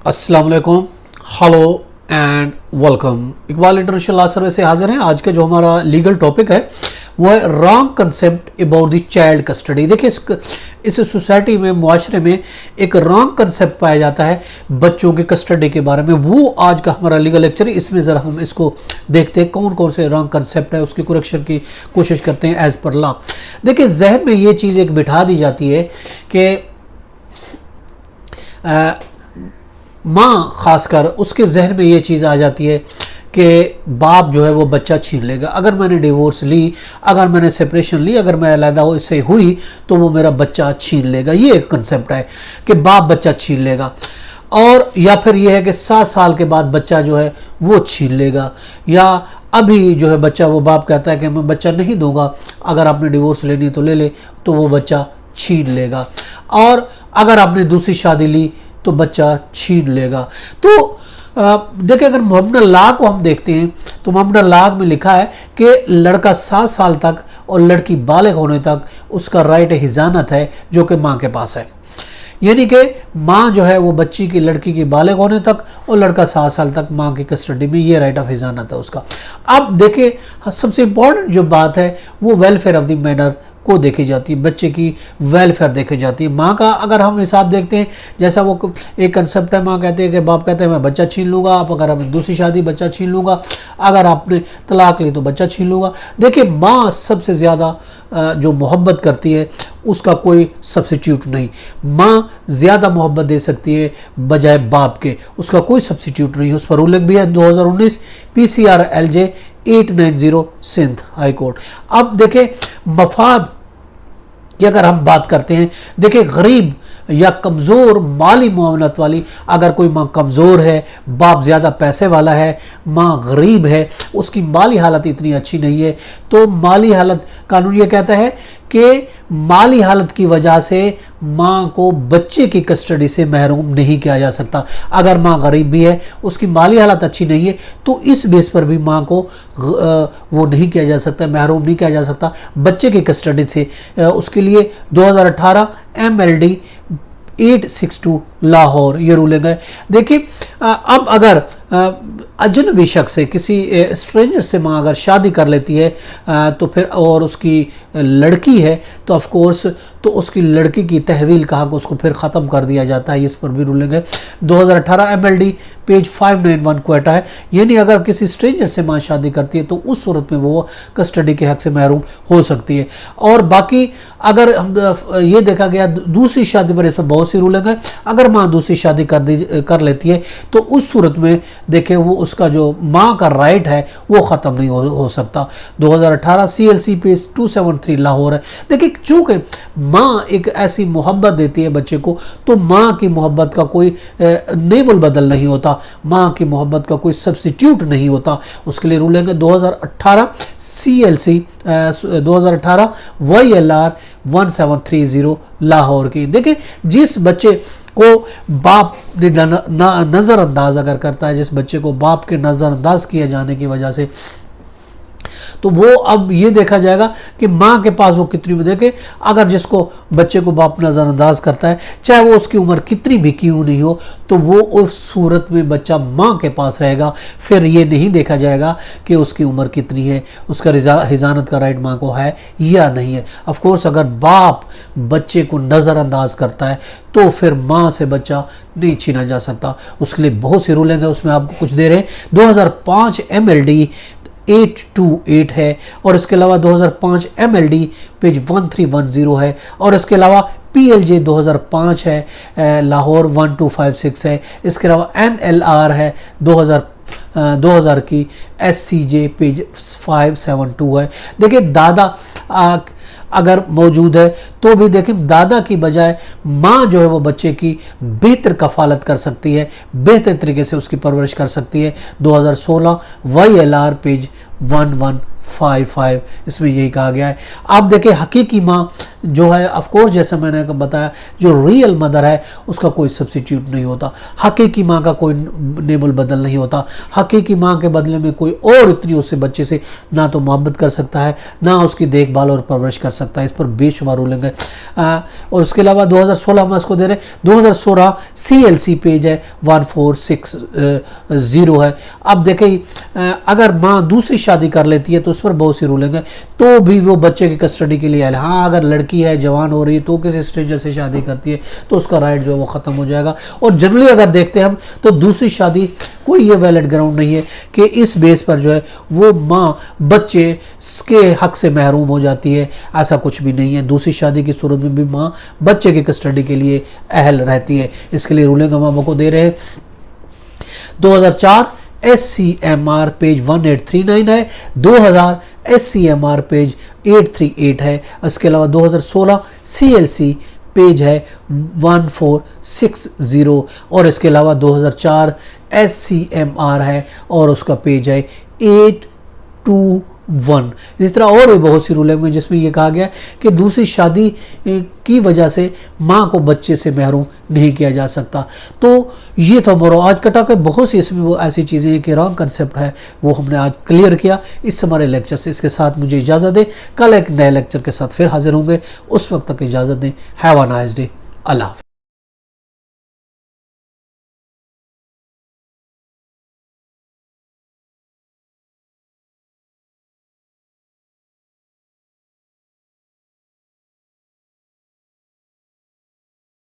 अस्सलाम वालेकुम, hello and welcome. Iqbal international law service से हाजिर हैं। आज का जो हमारा लीगल टॉपिक है वो है wrong concept about the child custody. देखिए इस सोसाइटी में, मुआशरे में एक रॉन्ग कंसेप्ट पाया जाता है बच्चों की कस्टडी के बारे में। वो आज का हमारा लीगल लेक्चर है। इसमें ज़रा हम इसको देखते हैं कौन कौन से रॉन्ग कंसेप्ट है, उसकी करेक्शन की कोशिश करते हैं एज पर लॉ। देखिए जहन में ये चीज़ एक बिठा दी जाती है कि माँ खासकर उसके जहन में ये चीज़ आ जाती है कि बाप जो है वो बच्चा छीन लेगा। अगर मैंने डिवोर्स ली, अगर मैंने सेपरेशन ली, अगर मैं अलहदा से हुई तो वो मेरा बच्चा छीन लेगा। ये एक कंसेप्ट है कि बाप बच्चा छीन लेगा। और या फिर ये है कि 7 साल के बाद बच्चा जो है वो छीन लेगा, या अभी जो है बच्चा, वो बाप कहता है कि मैं बच्चा नहीं दूंगा, अगर आपने डिवोर्स लेनी तो ले ले, तो वो बच्चा छीन लेगा। और अगर आपने दूसरी शादी ली तो बच्चा छीन लेगा। तो देखिए अगर मोहम्मद लॉ को हम देखते हैं तो मोहम्मद लॉ में लिखा है कि लड़का 7 साल तक और लड़की बालिग होने तक उसका राइट हिजानत है जो कि माँ के पास है। यानी कि माँ जो है वो बच्ची की, लड़की की बालिग होने तक, और लड़का 7 साल तक माँ की कस्टडी में, ये राइट ऑफ हिजानत है उसका। अब देखिए सबसे इम्पॉर्टेंट जो बात है वो वेलफेयर ऑफ द मैनर को देखी जाती है, बच्चे की वेलफेयर देखी जाती है। माँ का अगर हम हिसाब देखते हैं, जैसा वो एक कंसेप्ट है, माँ कहते हैं कि बाप कहते हैं मैं बच्चा छीन लूँगा, आप अगर आपने दूसरी शादी बच्चा छीन लूँगा, अगर आपने तलाक ली तो बच्चा छीन लूँगा। देखिए माँ सबसे ज़्यादा जो मोहब्बत करती है उसका कोई सब्सिट्यूट नहीं। माँ ज़्यादा मोहब्बत दे सकती है बजाय बाप के, उसका कोई सब्सिट्यूट नहीं है। उस पर रूलिंग भी है 2019 PCR LJ 890 Sindh high court. अब देखें मफाद की अगर हम बात करते हैं, देखिए गरीब या कमज़ोर माली मुआवनत वाली, अगर कोई माँ कमज़ोर है, बाप ज़्यादा पैसे वाला है, माँ गरीब है, उसकी माली हालत इतनी अच्छी नहीं है, तो माली हालत, कानून ये कहता है कि माली हालत की वजह से माँ को बच्चे की कस्टडी से महरूम नहीं किया जा सकता। अगर माँ गरीब भी है, उसकी माली हालत अच्छी नहीं है, तो इस बेस पर भी माँ को वो नहीं किया जा सकता, महरूम नहीं किया जा सकता बच्चे की कस्टडी से। उसके लिए 2018 MLD 862 लाहौर ये रूलिंग है। देखिए अब अगर अजनबी शख्स से, किसी स्ट्रेंजर से माँ अगर शादी कर लेती है तो फिर, और उसकी लड़की है तो ऑफ कोर्स तो उसकी लड़की की तहवील का हक उसको फिर ख़त्म कर दिया जाता है। इस पर भी रूलिंग है 2018 MLD पेज 591 क्वेटा है। यानी अगर किसी स्ट्रेंजर से माँ शादी करती है तो उस सूरत में वो कस्टडी के हक से महरूम हो सकती है। और बाकी अगर ये देखा गया दूसरी शादी पर, इस पर बहुत सी रूलिंग है। अगर माँ दूसरी शादी कर लेती है तो उस सूरत में देखें वो उसका जो माँ का राइट है वो ख़त्म नहीं हो सकता। 2018 CLC पेज 273 लाहौर है। देखिए चूँकि माँ एक ऐसी मोहब्बत देती है बच्चे को, तो माँ की मोहब्बत का कोई नेबल बदल नहीं होता, माँ की मोहब्बत का कोई सब्सिट्यूट नहीं होता। उसके लिए रूलिंग है 2018 CLC 2018 YLR 1730 लाहौर की। देखिए जिस बच्चे को बाप ने नज़रअंदाज अगर करता है, जिस बच्चे को बाप के नज़रअंदाज किए जाने की वजह से, तो वो अब ये देखा जाएगा कि माँ के पास वो कितनी में। देखे अगर जिसको बच्चे को बाप नज़रअंदाज करता है, चाहे वो उसकी उम्र कितनी भी क्यों नहीं हो, तो वो उस सूरत में बच्चा माँ के पास रहेगा। फिर ये नहीं देखा जाएगा कि उसकी उम्र कितनी है, उसका हिजानत का राइट माँ को है या नहीं है। ऑफ कोर्स अगर बाप बच्चे को नज़रअंदाज करता है तो फिर माँ से बच्चा नहीं छीना जा सकता। उसके लिए बहुत सी रूलिंग है, उसमें आपको कुछ दे रहे हैं। 2005 MLD 828 है, और इसके अलावा 2005 MLD पेज 1310 है, और इसके अलावा PLJ 2005 है, लाहौर 1256 है। इसके अलावा NLR है 2000 की SCJ पेज 572 है। देखिए दादा अगर मौजूद है तो भी देखें दादा की बजाय माँ जो है वो बच्चे की बेहतर कफालत कर सकती है, बेहतर तरीके से उसकी परवरिश कर सकती है। 2016 YLR पेज 1155 इसमें यही कहा गया है। आप देखें हकीकी माँ जो है ऑफ कोर्स जैसा मैंने बताया, जो रियल मदर है उसका कोई सब्सिट्यूट नहीं होता। हकीकी माँ का कोई नेबल बदल नहीं होता। हकीकी माँ के बदले में कोई और इतनी उससे बच्चे से ना तो मोहब्बत कर सकता है, ना उसकी देखभाल और परवरिश कर सकता है। इस पर बेशुमार रूलिंग है। और उसके अलावा 2016 में इसको दे रहे, 2016 CLC पेज है 1460 है। अब देखें अगर माँ दूसरी शादी कर लेती है तो उस पर बहुत सी रूलिंग है, तो भी वो बच्चे की कस्टडी के लिए है। हाँ, अगर लड़की है, जवान हो रही है, तो किसी स्ट्रेंजर से शादी करती है तो उसका राइट जो है वो ख़त्म हो जाएगा। और जनरली अगर देखते हैं हम तो दूसरी शादी कोई ये वैलिड ग्राउंड नहीं है कि इस बेस पर जो है वो माँ बच्चे के हक से महरूम हो जाती है। ऐसा कुछ भी नहीं है। दूसरी शादी की सूरत में भी माँ बच्चे की कस्टडी के लिए अहल रहती है। इसके लिए रूलिंग हम आपको दे रहे हैं। 2004 SCMR पेज 1839 है, 2000 SCMR पेज 838 है। इसके अलावा 2016 CLC पेज है 1460 और इसके अलावा 2004 SCMR है और उसका पेज है 821। इस तरह और भी बहुत सी रूलिंग में जिसमें ये कहा गया कि दूसरी शादी की वजह से माँ को बच्चे से महरूम नहीं किया जा सकता। तो ये था हमारा आज का टॉपिक। बहुत सी इसमें वो ऐसी चीज़ें हैं कि रॉन्ग कंसेप्ट है, वो हमने आज क्लियर किया इस हमारे लेक्चर से। इसके साथ मुझे इजाज़त दें, कल एक नए लेक्चर के साथ फिर हाजिर होंगे। उस वक्त तक इजाज़त दें। Have a nice day. अल्लाह हाफ़िज़।